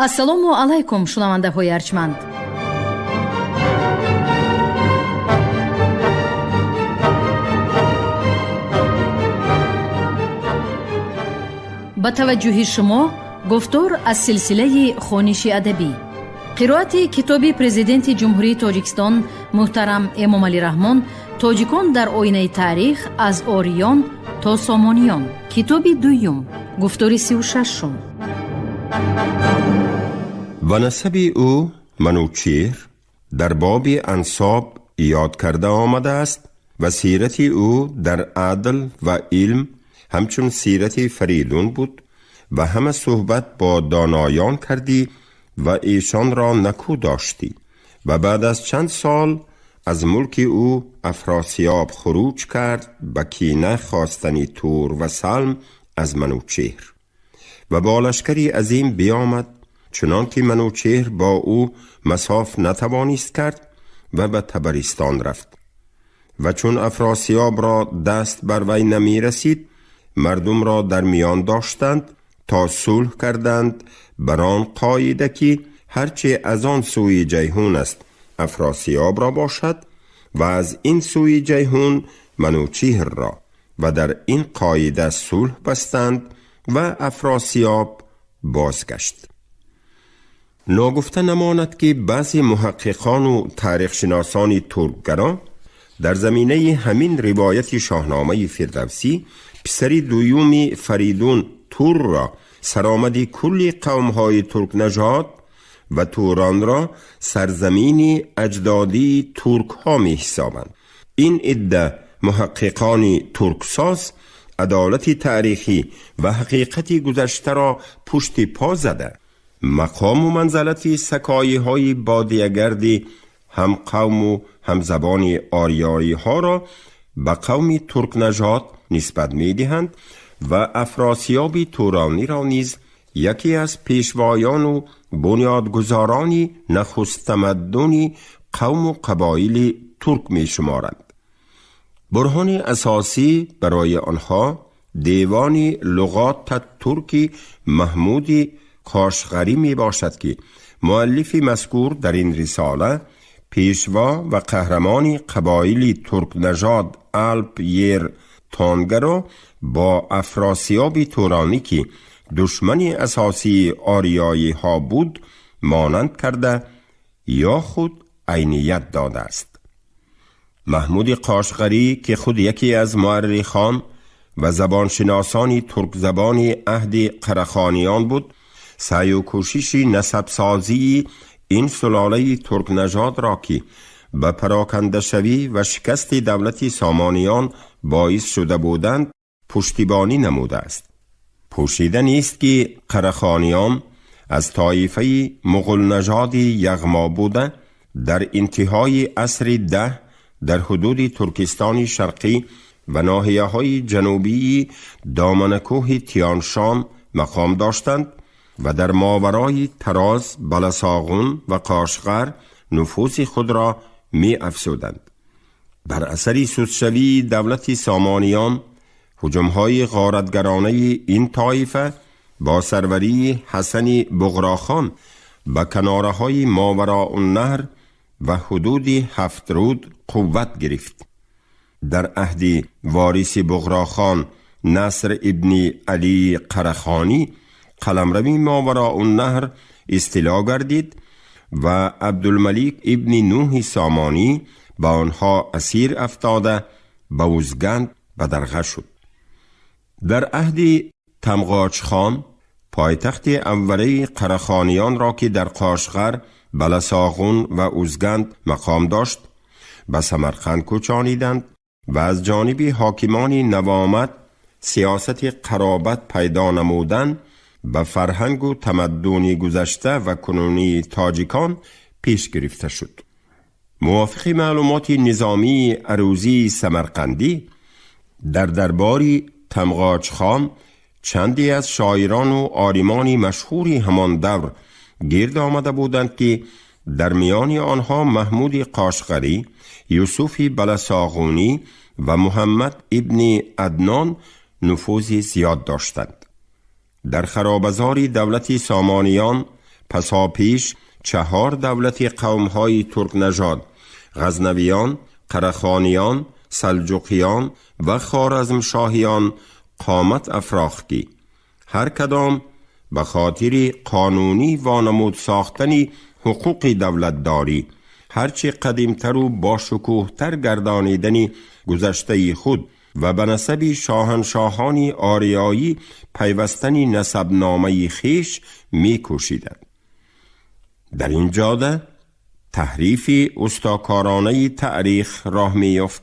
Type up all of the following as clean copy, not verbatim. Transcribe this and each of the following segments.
ассалому алайкум шунавандаҳои арҷманд. ба таваҷҷӯҳи шумо гуфтор аз силсилаи хониши адабӣ. қироати китоби президенти ҷумҳурии Тоҷикистон муҳтарам Эмомалӣ Раҳмон «Тоҷикон дар оинаи таърих аз ориён то сомониён». Китоби дуюм, гуфтори 36. و نسب او منوچهر در باب انساب یاد کرده آمده است و سیرت او در عدل و علم همچون سیرت فریدون بود و همه صحبت با دانایان کردی و ایشان را نکو داشتی و بعد از چند سال از ملک او افراسیاب خروج کرد و کینه خواستنی تور و سلم از منوچهر و با لشکری عظیم بیامد، چنان که منوچهر با او مساف نتوانست کرد و به طبرستان رفت و چون افراسیاب را دست بر وی نمی رسید، مردم را در میان داشتند تا صلح کردند بر آن قاعده که هرچه از آن سوی جیهون است افراسیاب را باشد و از این سوی جیهون منوچهر را، و در این قاعده صلح بستند و افراسیاب بازگشت. ناگفته نماند که بعضی محققان و تاریخ شناسان ترکگرا در زمینه همین روایت شاهنامه فردوسی پسری دویومی فریدون تور را سرآمد کل قوم‌های ترک نژاد و توران را سرزمین اجدادی ترک ها می حسابند. این عده محققان ترکساز عدالت تاریخی و حقیقت گذشته را پشت پا زده، مقام و منزلت سکایی های بادیه‌گردی هم قوم و هم زبان آریایی ها را به قوم ترک نژاد نسبت می دهند و افراسیاب تورانی را نیز یکی از پیشوایان و بنیادگذاران نخست تمدن قوم و قبایل ترک می شمارند. برهان اساسی برای آنها دیوان لغات ترکی محمود کاشغری می باشد که مؤلف مذکور در این رساله پیشوا و قهرمان قبایل ترک نژاد الپ یر تانگه را با افراسیاب تورانی که دشمن اساسی آریایی ها بود مانند کرده یا خود عینیت داده است. محمود قاشغری که خود یکی از مورخان و زبانشناسان ترک زبان عهد قرخانیان بود، سعی و کوشش نسب سازی این سلاله ترک نژاد را که به پراکنده شوی و شکست دولت سامانیان باعث شده بودند پشتیبانی نموده است. پوشیده نیست که قرخانیان از طایفه مغل نژاد یغما بوده در انتهای عصر 10 در حدود ترکستان شرقی و ناحیه های جنوبی دامنکوه تیانشان مقام داشتند و در ماورای تراز، بلساغون و قاشغر نفوذ خود را می افزودند. بر اثر سودشوی دولت سامانیان هجوم‌های غارتگرانه این طایفه با سروری حسن بغراخان به کناره‌های ماوراء النهر و حدود 7 رود قوت گرفت. در عهد وارث بغراخان نصر ابن علی قرخانی قلمرو ماوراء النهر استیلا گردید و عبدالملیک ابن نوح سامانی با آنها اسیر افتاده به اوزگند بدرغه شد. در عهد تمغاج خان پایتخت اوله قرخانیان را که در قاشغر، بلساغون و اوزگند مقام داشت به سمرقند کوچانیدند و از جانب حاکمان نوامد سیاست قرابت پیدا نمودن به فرهنگ و تمدن گذشته و کنونی تاجیکان پیش گرفته شد. موافق معلومات نظامی عروضی سمرقندی در دربار تمغاج خان چندی از شاعران و عالمان مشهور همان دور گرد آمده بودند که در میان آنها محمود قاشغری، یوسف بلساغونی و محمد ابن عدنان نفوذ زیاد داشتند. در خرابزار دولت سامانیان پساپیش 4 دولت قوم‌های ترک نژاد، غزنویان، قرخانیان، سلجوقیان و خوارزمشاهیان قامت افراختی، هر کدام به خاطر قانونی وانمود ساختنی حقوق دولت داری، هرچی قدیمتر و با شکوهتر گردانیدنی گذشته خود و به نسب شاهنشاهانی آریایی پیوستنی نسب نامه خیش می کوشیدند. در این جاده تحریف استاکارانه تاریخ راه می یافت.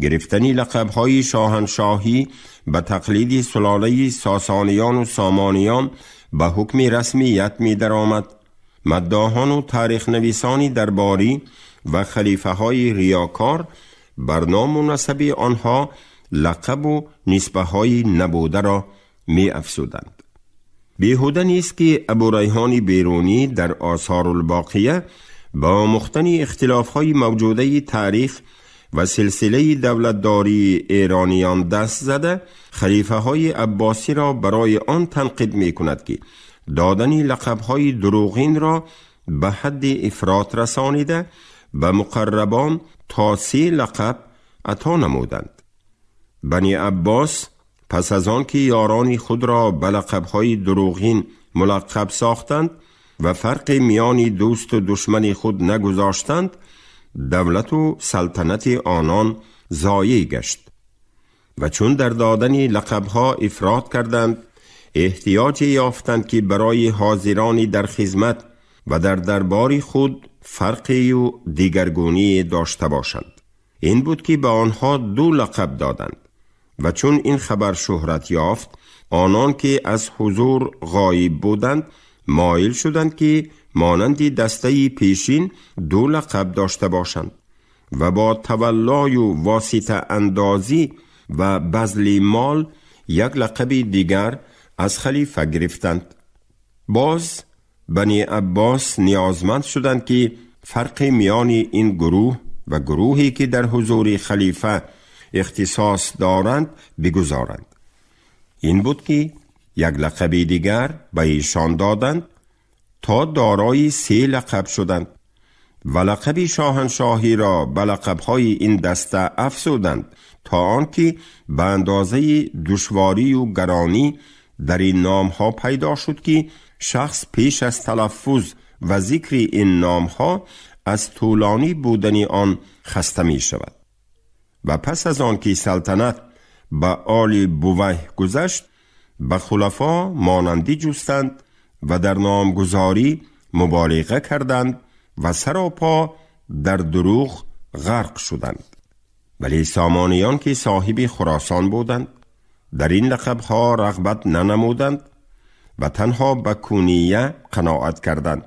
گرفتنی لقب‌های شاهنشاهی به تقلید سلاله ساسانیان و سامانیان به حکم رسمیت می درآمد. مداحان و تاریخ نویسانی درباری و خلیفه های ریاکار بر نام و نسب آنها لقب و نسبه های نبوده را می افزودند. بیهوده نیست که ابوریحان بیرونی در آثار الباقیه با مختنی اختلاف های موجوده تاریخ و سلسله دولتداری ایرانیان دست زده خلیفه های عباسی را برای آن تنقید می کند که دادن لقب های دروغین را به حد افراط رسانیده و مقربان تا 3 لقب عطا نمودند. بنی عباس پس از آن که یاران خود را به لقب های دروغین ملقب ساختند و فرق میان دوست و دشمن خود نگذاشتند، دولت و سلطنت آنان ضایع گشت و چون در دادن لقبها افراط کردند، احتیاج یافتند که برای حاضرانی در خدمت و در دربار خود فرقی و دیگرگونی داشته باشند. این بود که به آنها 2 لقب دادند و چون این خبر شهرت یافت، آنان که از حضور غایب بودند مایل شدند که مانند دسته پیشین 2 لقب داشته باشند و با تولای و واسطه اندازی و بذل مال 1 لقب دیگر از خلیفه گرفتند. باز بنی عباس نیازمند شدند که فرق میان این گروه و گروهی که در حضور خلیفه اختصاص دارند بگذارند. این بود که 1 لقب دیگر به ایشان دادند تا دارای 3 لقب شدند و لقب شاهنشاهی را به لقب‌های این دسته افزودند تا آنکه به اندازه دشواری و گرانی در این نام‌ها پیدا شد که شخص پیش از تلفظ و ذکر این نام‌ها از طولانی بودن آن خسته می شود. و پس از آن که سلطنت به آل بویه گذشت، به خلفا مانندی جستند و در نامگذاری مبالغه کردند و سراپا در دروغ غرق شدند. ولی سامانیان که صاحب خراسان بودند در این لقبها رغبت ننمودند و تنها به کونیه قناعت کردند.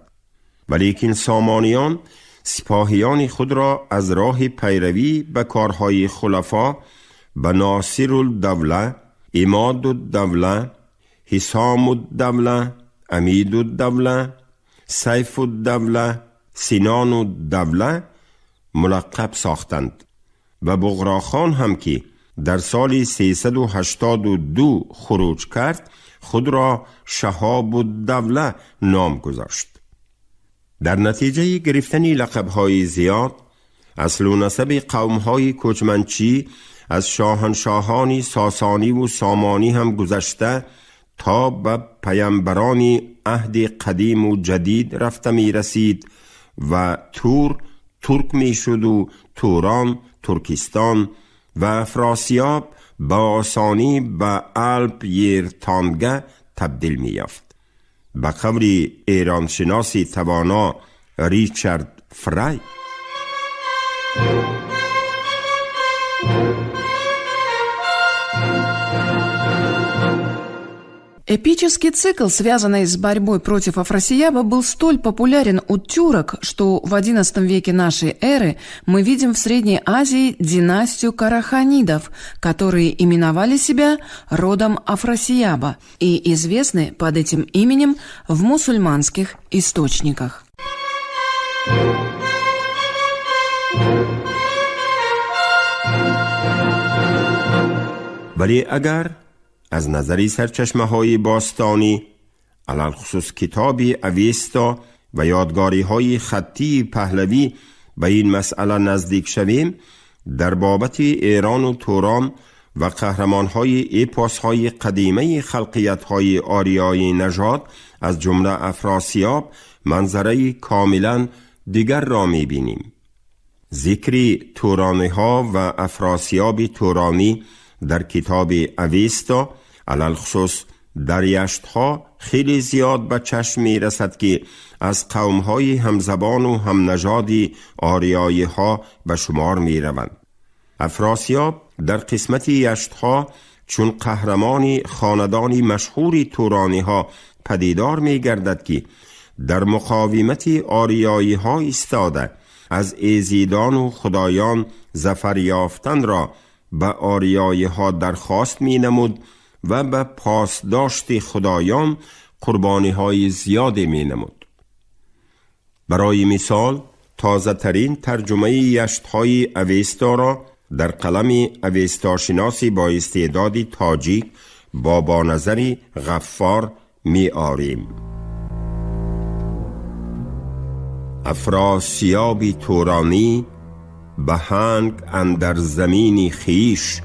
ولیکن سامانیان سپاهیان خود را از راه پیروی به کارهای خلفا به ناصر الدوله، اماد الدوله، حسام الدوله، امید الدوله، سیف الدوله، سینان الدوله ملقب ساختند و بغراخان هم که در سال 382 خروج کرد خود را شهاب الدوله نام گذاشت. در نتیجه گرفتن لقب‌های زیاد، اصل و نسب قوم‌های کوچمنچی از شاهنشاهان ساسانی و سامانی هم گذشته تا به پیامبران عهد قدیم و جدید رفته می رسید و تور ترک می شد و توران ترکستان و افراسیاب با آسانی به الپ یرتانگه تبدیل می یافت. به قول ایران شناسی توانا ریچارد فرای. Эпический цикл, связанный с борьбой против Афросияба, был столь популярен у тюрок, что в XI веке нашей эры мы видим в Средней Азии династию караханидов, которые именовали себя родом Афросияба и известны под этим именем в мусульманских источниках. ولی اگر از نظری سرچشمه های باستانی علل خصوص کتاب اویستا و یادگاری های خطی پهلوی به این مسئله نزدیک شویم، در بابت ایران و توران و قهرمان های اپوس های قدیمه خلقیت های آریایی نژاد از جمله افراسیاب منظره کاملا دیگر را می بینیم. ذکری تورانی ها و افراسیاب تورانی در کتاب اویستا علل خصوص در یشت ها خیلی زیاد به چشم می رسد که از قوم های همزبان و هم نژادی آریایی ها به شمار می روند. افراسیاب در قسمت یشت ها چون قهرمانی خاندانی مشهوری تورانی ها پدیدار می گردد که در مقاومت آریایی ها ایستاده از ایزیدان و خدایان ظفر یافتن را به آریایی ها درخواست می نمود و به پاسداشت خدایان قربانی های زیادی می نمود. برای مثال تازه ترین ترجمه یشت های اویستا را در قلم اویستا شناسی با استعدادی تاجیک با نظری غفار می آریم. افراسیابی تورانی بهنگ اندر زمینی خیش،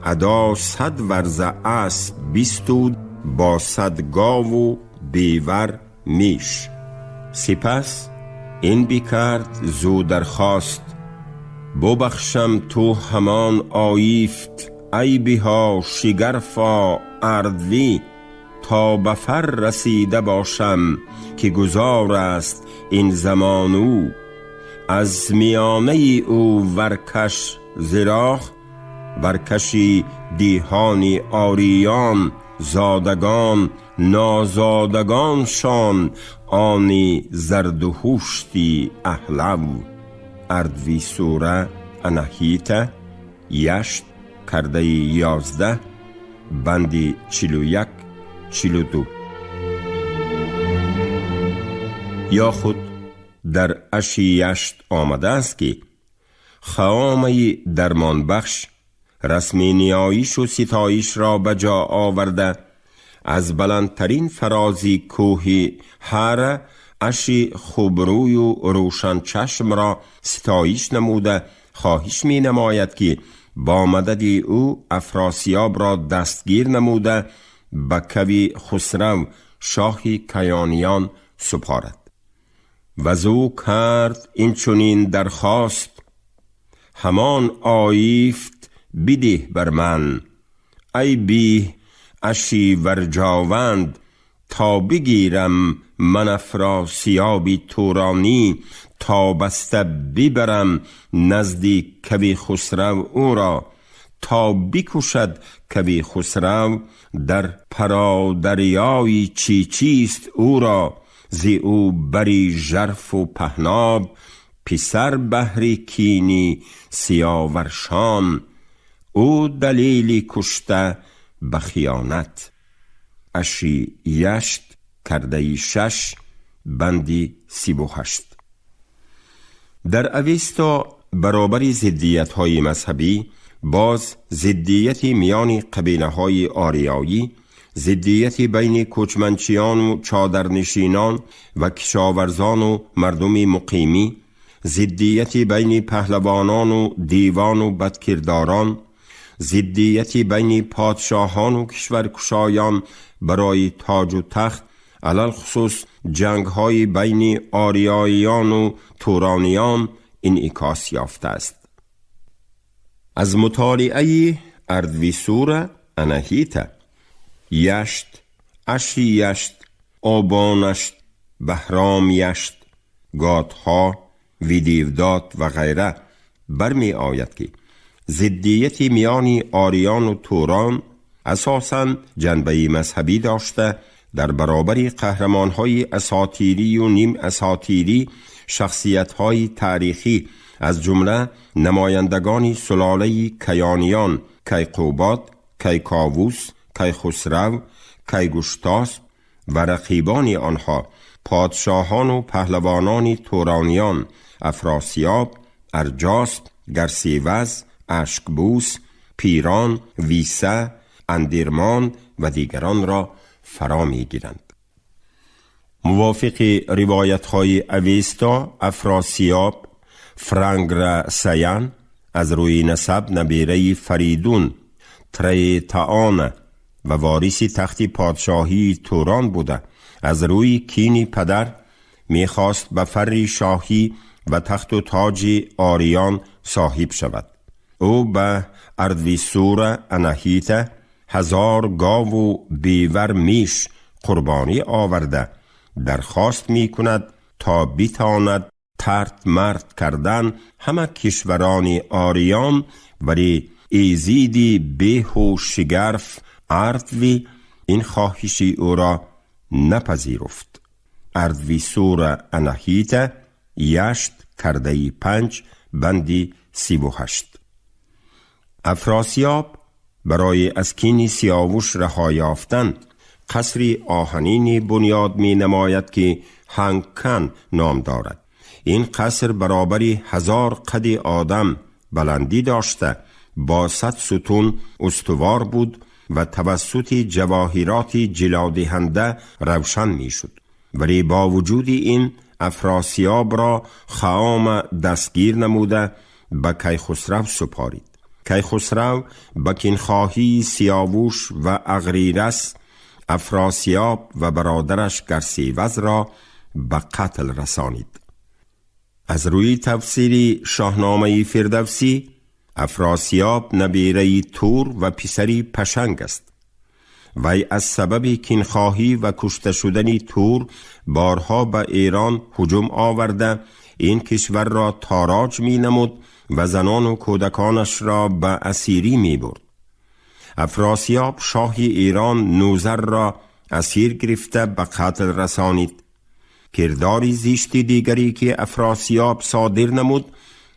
ادا 100 ورزه اسب بیستود با 100 گاو و بیور میش. سپس این بیکرد زو درخواست، ببخشم تو همان آیفت عیبها شگرفا اردوی، تا بفر رسیده باشم که گذار است این زمان او. از میانه او ورکش زراخ، ورکشی دیهانی آریان، زادگان نازادگان شان، آنی زرد و هوشتی احلو. اردوی سوره اناهیتا یشت کرده 11 بندی 41 42. یا خود در اشی یشت آمده است که خامه درمان بخش رسم نیایش و ستایش را به جا آورده، از بلندترین فرازی کوهی هر اشی خوبروی و روشن چشم را ستایش نموده خواهش می نماید که با مدد او افراسیاب را دستگیر نموده به کوی خسرو شاهی کیانیان سپارد. و زو کرد این چنین درخواست، همان آیفت بده بر من، ای بی اشی ورجاوند، تا بگیرم من افراسیابی تورانی، تا بسته ببرم نزدیک کوی خسرو او را، تا بکشد کوی خسرو در پرادریای چیست او را، زی او بری ژرف و پهناب، پسر بهری کینی سیاورشان، او دلیلی کشته به خیانت. اشی یشت کرده 6 بندی 38. در اویستا برابر ضدیت های مذهبی، باز ضدیت میان قبیله های آریایی، ضدیت بین کوچمنچیان و چادرنشینان و کشاورزان و مردم مقیمی، ضدیت بین پهلوانان و دیوان و بدکرداران، ضدیت بین پادشاهان و کشورکشایان برای تاج و تخت، علل خصوص جنگ های بین آریاییان و تورانیان انعکاس یافته است. از مطالعه اردوی سوره اناهیتا یشت، اشی یشت، آبانشت، بهرام یشت، گاتها، ویدیودات و غیره برمی آید که ضدیت میان آریان و توران اساساً جنبه مذهبی داشته، در برابر قهرمان‌های اساطیری و نیم اساطیری شخصیت‌های تاریخی از جمله نمایندگان سلاله کیانیان، کیقوباد، کیکاووس، کیخسرو، کیگوشتاس و رقیبان آنها پادشاهان و پهلوانان تورانیان، افراسیاب، ارجاس، گرسیوز، اشکبوس، پیران، ویسه، اندیرمان و دیگران را فرا می گیرند. موافق روایت های اویستا، افراسیاب فرانگراسیان از روی نسب نبیره فریدون تریتاان و وارثی تخت پادشاهی توران بوده. از روی کینی پدر میخواست به فر شاهی و تخت و تاج آریان صاحب شود. او به اردویسور اناهیتا 1000 گاو و بیور میش قربانی آورده درخواست می کند تا بتواند ترد مرد کردن همه کشوران آریان، ولی ایزیدی به و شگرف اردوی این خواهشی او را نپذیرفت. اردویسور اناهیتا یشت کرده 5 بندی 38. افراسیاب برای از کین سیاوش رها یافتن قصری آهنینی بنیاد می نماید که هنگکن نام دارد. این قصر برابری 1000 قد آدم بلندی داشته، با 100 ستون استوار بود و توسط جواهرات جلادهنده روشن می شد. ولی با وجود این افراسیاب را خام دستگیر نموده به کیخسرو سپارید. کیخسرو با کینخواهی سیاوش و اغریرث افراسیاب و برادرش گرسیوز را به قتل رسانید. از روی تفسیر شاهنامه فردوسی، افراسیاب نبیره تور و پسری پشنگ است. وی از سبب کینخواهی و کشته شدن تور بارها به ایران هجوم آورده این کشور را تاراج می نمود و زنان و کودکانش را به اسیری می برد. افراسیاب شاه ایران نوذر را اسیر گرفته به قتل رسانید. کرداری زشتی دیگری که افراسیاب صادر نمود،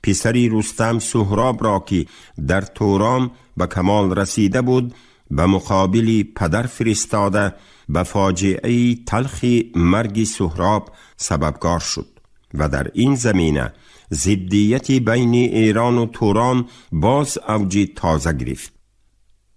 پسری رستم سهراب را که در توران به کمال رسیده بود به مقابل پدر فرستاده به فاجعه تلخ مرگ سهراب سببگار شد و در این زمینه ضدیت بین ایران و توران باز اوج تازه گرفت.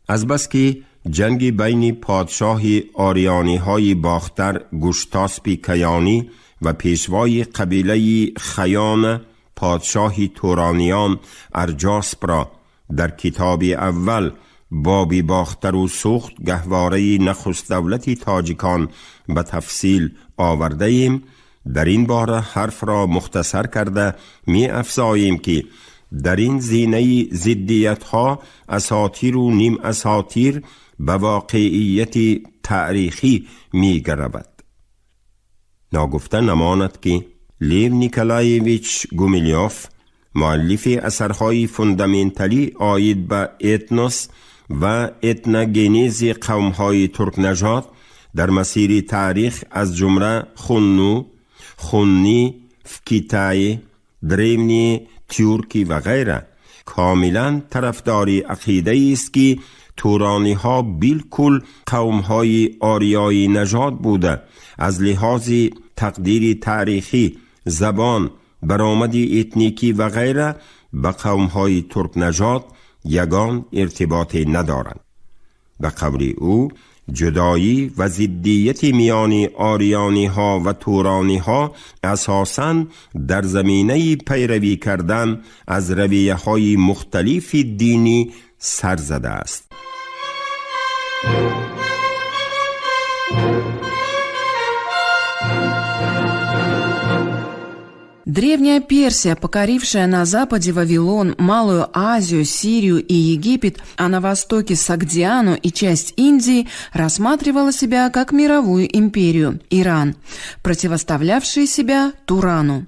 از بس که جنگ بین پادشاه آریانی های باختر گشتاسپ کیانی و پیشوای قبیله خیان پادشاه تورانیان ارجاسپ را در کتاب اول بابی باختر و سوخت گهواره نخست دولت تاجیکان به تفصیل آورده ایم، در این باره حرف را مختصر کرده می افزاییم که در این زینه ضدیت ها اساطیر و نیم اساطیر به واقعیت تاریخی می گرود. ناگفته نماند که لیو نیکلایویچ گومیلیوف مؤلف اثرهای فوندامنتالی آید به اتنوس و اتنوگنیز قومهای ترک نژاد در مسیر تاریخ از جمله خونو، خونی، فکیتای، دریونی، تیورکی و غیره کاملا طرفداری عقیده است که تورانی ها بالکل قوم های آریایی نژاد بوده، از لحاظ تقدیر تاریخی، زبان، برآمد اتنیکی و غیره به قوم های ترک نژاد یگان ارتباطی ندارند. به قول او جدایی و ضدیت میان آریانی ها و تورانی ها اساساً در زمینه پیروی کردن از رویه های مختلف دینی سر زده است. Древняя Персия, покорившая на западе Вавилон, Малую Азию, Сирию и Египет, а на востоке Согдиану и часть Индии, рассматривала себя как мировую империю – Иран, противоставлявший себя Турану.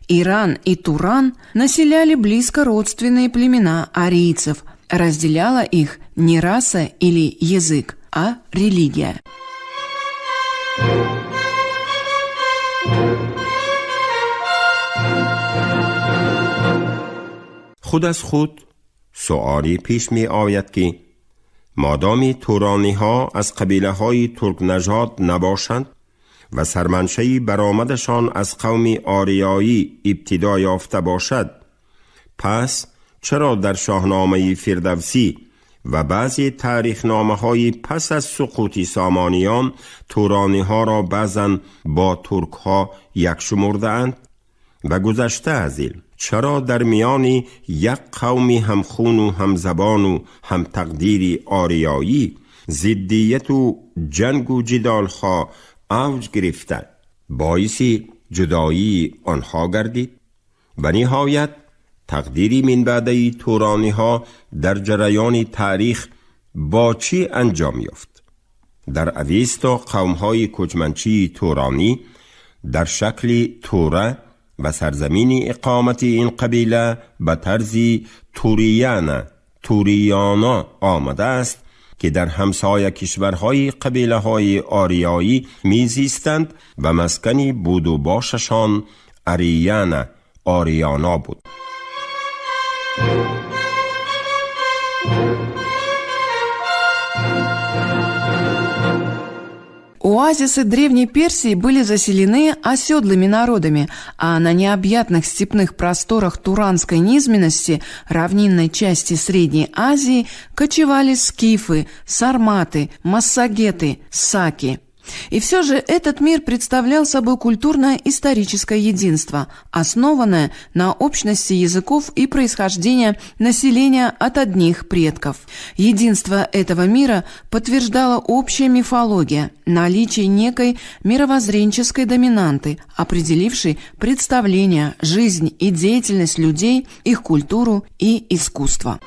Иран и Туран населяли близко родственные племена арийцев, разделяла их не раса или язык, а религия. خود از خود سؤالی پیش می آید که مادامی تورانی ها از قبیله های ترک نژاد نباشند و سرمنشهی برآمدشان از قوم آریایی ابتدا یافته باشد، پس چرا در شاهنامه فردوسی و بعضی تاریخنامه‌های پس از سقوط سامانیان تورانی‌ها را بعضاً با ترک‌ها یک شمرده‌اند و گذشته از این چرا در میان یک قومی همخون و همزبان و هم تقدیری آریایی ضدیت و جنگ و جدال‌ها اوج گرفته باعث جدایی آنها گردید و نهایت تقدیری من بعدی تورانی‌ها در جریان تاریخ با چی انجام یافت؟ در اویستا قوم‌های کوچمنچی تورانی در شکل توره و سرزمین اقامت این قبیله به طرز توریانا آمده است که در همسایه کشورهای قبیله های آریایی میزیستند و مسکنی بود و باششان آریانا بود. Оазисы Древней Персии были заселены оседлыми народами, а на необъятных степных просторах туранской низменности, равнинной части Средней Азии, кочевали скифы, сарматы, массагеты, саки. И все же этот мир представлял собой культурно-историческое единство, основанное на общности языков и происхождения населения от одних предков. Единство этого мира подтверждала общая мифология, наличие некой мировоззренческой доминанты, определившей представления, жизнь и деятельность людей, их культуру и искусство.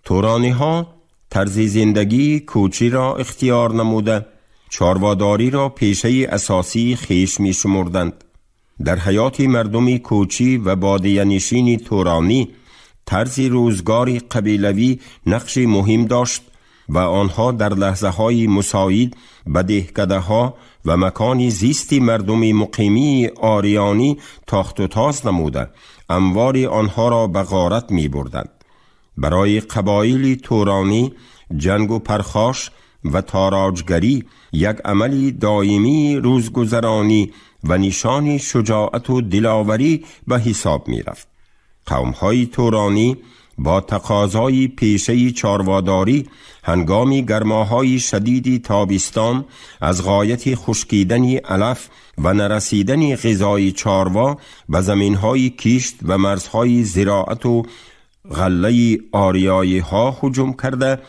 تورانی ها طرز زندگی کوچی را اختیار نموده چارواداری را پیشه اساسی خیش می شمردند. در حیات مردم کوچی و بادیه نشین تورانی طرز روزگار قبیلوی نقش مهم داشت و آنها در لحظه های مساعد به دهکده ها و مکان زیست مردم مقیمی آریانی تاخت و تاز نموده اموار آنها را به غارت می بردند. برای قبایل تورانی جنگ و پرخاش و تاراجگری یک عملی دائمی روزگذرانی و نشان شجاعت و دلاوری به حساب می رفت. قوم‌های تورانی با تقاضای پیشه چارواداری هنگام گرماهای شدید تابستان از غایت خشکیدن علف و نرسیدن غذای چاروا به زمینهای کشت و مرزهای زراعت و غله آریایی ها هجوم کرده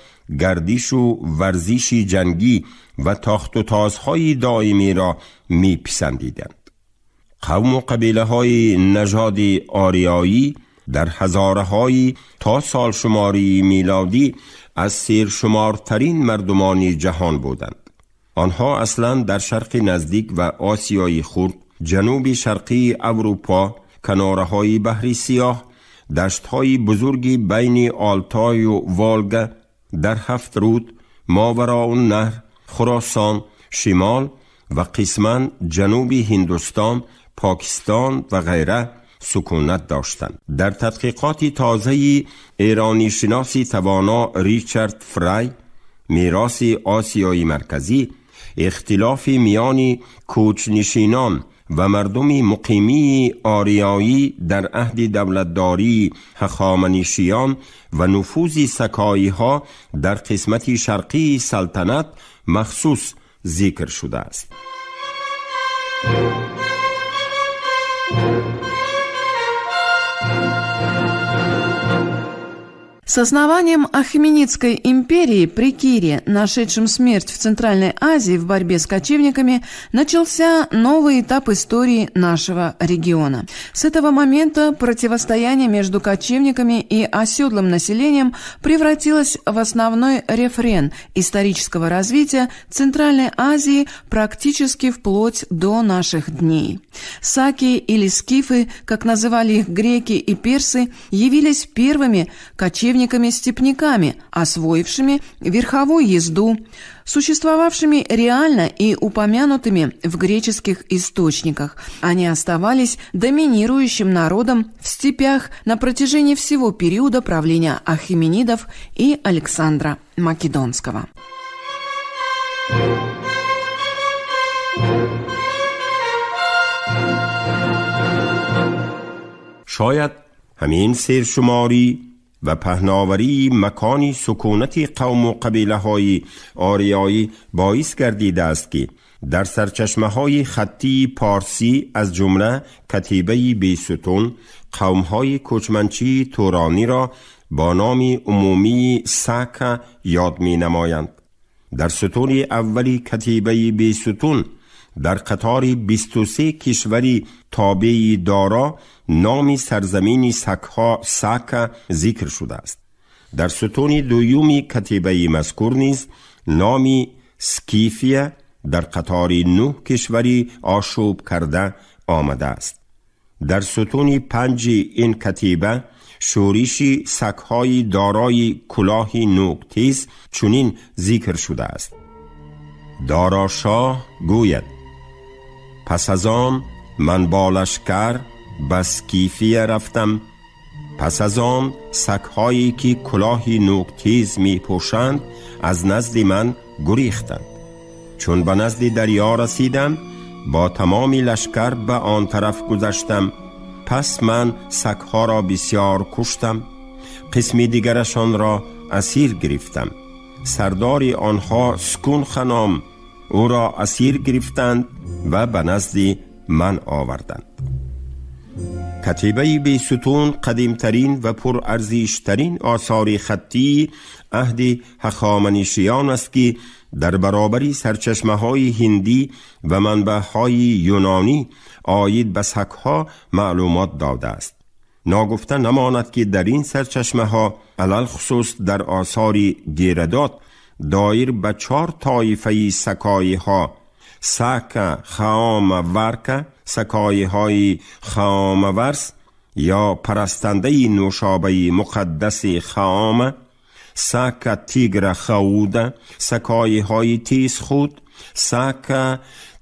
گردش و ورزش جنگی و تاخت و تازهای دائمی را می پسندیدند. قوم و قبیله های نژاد آریایی در هزاره های تا سال شماری میلادی از سرشمارترین مردمان جهان بودند. آنها اصلا در شرق نزدیک و آسیای خرد، جنوب شرقی اروپا، کناره های بحر سیاه، دشت‌های بزرگی بین آلتای و والگا، در 7 رود، ماوراءالنهر، خراسان، شمال و قسماً جنوب هندوستان، پاکستان و غیره سکونت داشتند. در تحقیقات تازه ایرانی شناسی توانا ریچارد فرای، میراث آسیای مرکزی، اختلاف میان کوچنشینان و مردم مقیمی آریایی در عهد دولتداری هخامنشیان و نفوذ سکایی ها در قسمت شرقی سلطنت مخصوص ذکر شده است. С основанием Ахеменидской империи при Кире, нашедшем смерть в Центральной Азии в борьбе с кочевниками, начался новый этап истории нашего региона. С этого момента противостояние между кочевниками и оседлым населением превратилось в основной рефрен исторического развития Центральной Азии практически вплоть до наших дней. Саки или скифы, как называли их греки и персы, явились первыми кочевниками-степняками, освоившими верховую езду, существовавшими реально и упомянутыми в греческих источниках. Они оставались доминирующим народом в степях на протяжении всего периода правления Ахеменидов и Александра Македонского. شاید همین سرشماری و پهناوری مکانی سکونتی قوم و قبیله های آریایی باعث گردیده است که در سرچشمه های خطی پارسی از جمله کتیبه بیستون قوم های کوچمنچی تورانی را با نام عمومی ساکا یاد می نمایند. در ستون اولی کتیبه بیستون در قطار 23 کشوری تابعی دارا نام سرزمین سکها ساکا ذکر شده است. در ستون دومی کتیبه مذکور نیز نامی سکیفیه در قطار 9 کشوری آشوب کرده آمده است. در ستون 5 این کتیبه شوریشی سکهای دارای کلاهی نوک‌تیز چنین ذکر شده است: دارا شاه گوید پس از آن من با لشکر به سکیفیه رفتم. پس از آن سگ‌هایی که کلاهی نوک‌تیز می پوشند از نزد من گریختند. چون به نزد دریا رسیدم با تمام لشکر به آن طرف گذشتم. پس من سگ‌ها را بسیار کشتم، قسمی دیگرشان را اسیر گرفتم. سردار آنها سکون خنام او را اسیر گرفتند و به نزد من آوردند. کتیبه بیستون قدیمترین و پر ارزشترین آثار خطی عهد هخامنشیان است که در برابر سرچشمه های هندی و منبع های یونانی آید به سکها معلومات داده است. ناگفته نماند که در این سرچشمه ها علل خصوص در آثار گیردات دایر به 4 طایفه سکای ها: ساکا خام ورکا، سکای های خام ورس یا پرستنده نوشابه مقدس خام، ساکا تیگر خود، سکای های تیز خود، ساکا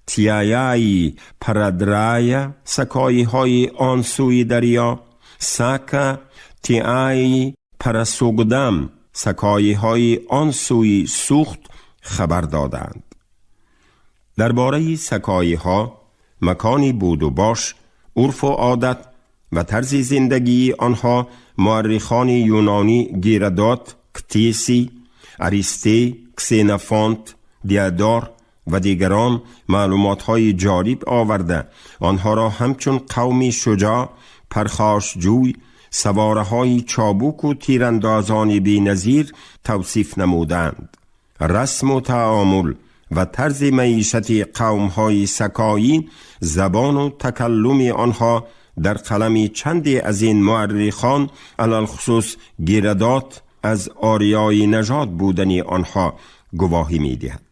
تیایای پردرای، سکای های آنسوی دریا، ساکا تیای پرسوگدم، سکای های آنسوی سوخت خبر دادند. درباره سکای ها مکانی بود و باش، عرف و عادت و طرز زندگی آنها مورخان یونانی گیردات، کتیسی، اریسته، کسینفانت، دیادار و دیگران معلومات های جالب آورده آنها را همچون قومی شجاع، پرخاشجوی، سواره های چابوک و تیراندازان بی نظیر توصیف نمودند. رسم و تعامل و طرز معیشت قوم های سکایی، زبان و تکلم آنها در قلم چندی از این مورخان علل خصوص گیردات از آریای نژاد بودن آنها گواهی می دهد.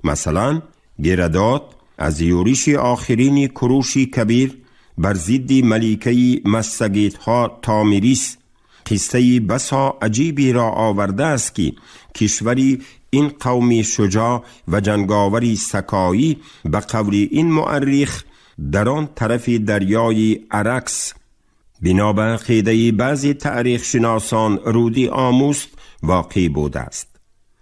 مثلا گیردات از یوریش آخرین کروشی کبیر بر ضد ملیکه مسگیت ها تامیریس قصه بسا عجیبی را آورده است که کشوری این قومی شجاع و جنگاوری سکایی به قول این مورخ در آن طرف دریای ارکس بنا به عقیده بعضی تاریخ شناسان رودی آموست واقع بوده است.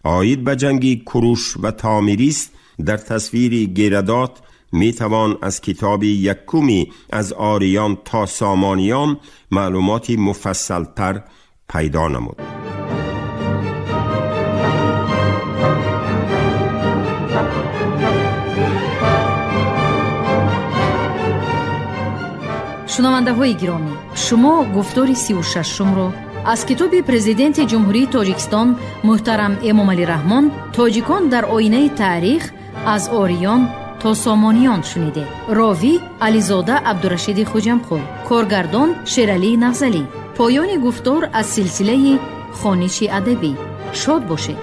آید به جنگ کروش و تامیریس در تصویر گیردات می توان از کتاب یکمی از آریان تا سامانیان معلوماتی مفصل تر پیدا نمود. شنونده های گرامی، شما گفتار 36 رو از کتاب پرزیدنت جمهوری تاجیکستان محترم امامعلی رحمان تاجیکان در آینه تاریخ از آریان تا سامانیان شنیده. راوی علیزاده عبدالرشید خوجمخور، کارگردان شیرعلی نغزلی. پایان گفتار از سلسله خوانش ادبی. شاد باشید.